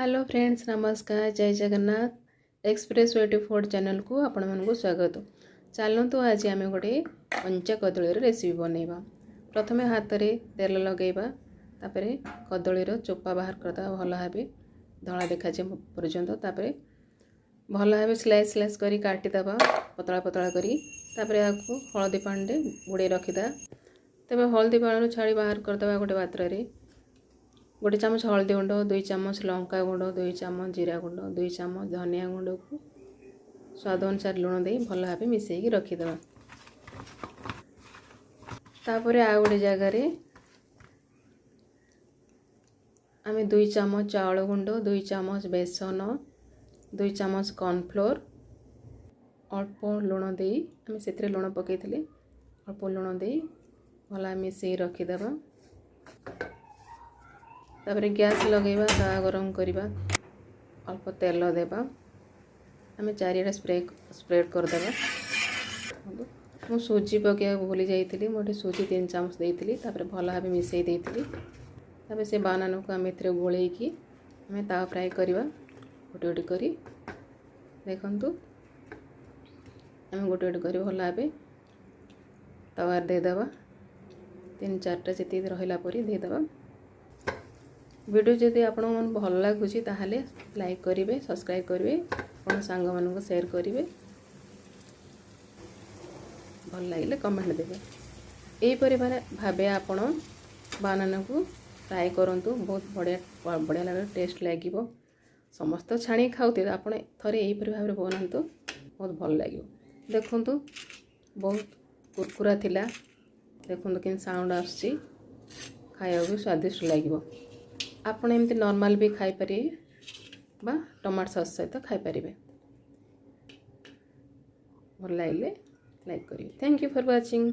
Hello friends, नमस्कार, जय Jagannath. Express way to food channel को आपण मानक स्वागत। चलतु आज आम गोटे कंचा कदली रेसिपी बनैबा। प्रथमे हाथ में तेल लगेबा, तापर कदलीर चोपा बाहर करदा भल भाव धला देखा पर्यंत। तापर भल भाव स्लाइस स्लाइस करी काटिदेबा पतला पतला करी। तापर आपको हलदी पानी बुड़े रखीदा। तबे हलदी पानी छाड़ी बाहर करदेबा गोटे पात्र। गोटे चामच हल्दी गुंड, 2 चामच लंका गुंड, 2 चामच जीरा गुंड, 2 चामच धनिया गुंड को स्वाद अनुसार लुण दे भल भाव मिसेक रखीदेवा। तापर आ गोटे जगार आम 2 चामच चाउल गुंड, 2 चामच बेसन, 2 चामच कॉर्नफ्लोर, अल्प लुण दे आम से लुण पकई अल्प लुण दे भल मिसेक रखीदेवा। तापर गैस लगेबा, तावा गरम करवा, अल्प तेल देबा, आम चारिटा स्प्रेड करदेबा। मु सूजी पकड़ा भूली जाइली, मुझे सूजी 3 चामच देती। तापर भल भाव मिसई देती। तापर से बानाना को आम ए गोलैकी आम तावा फ्राए करवा गोटे गोटे करी। देखंतु आम गोटे गोटे कर भल भाव तावा देदेबा। 3-4टा जी रहा पर देदेबा। वीडियो जदि आपण मन भल लगुच ताहले लाइक करेंगे, सब्सक्राइब करेंगे, अपन सांग मानक शेयर करेंगे, भल लगे कमेंट देवे। यहीपरि भावे आपण बानाना को फ्राए करंतु, बहुत बढ़िया बढ़िया लगे, टेस्ट लगे। समस्त छाणी खाऊे आपण थे यहीपरि भाव बनातु, बहुत भल लगे। देखंतु बहुत कुरकुरा थिला। देखंतु कि साउंड आसछि, खाया भी स्वादिष्ट लगे। आपण एमती नॉर्मल भी खाई परिए बा टमाटो सॉस सहित खाई परिबे। भल लगे लाइक करिए। Thank you for watching.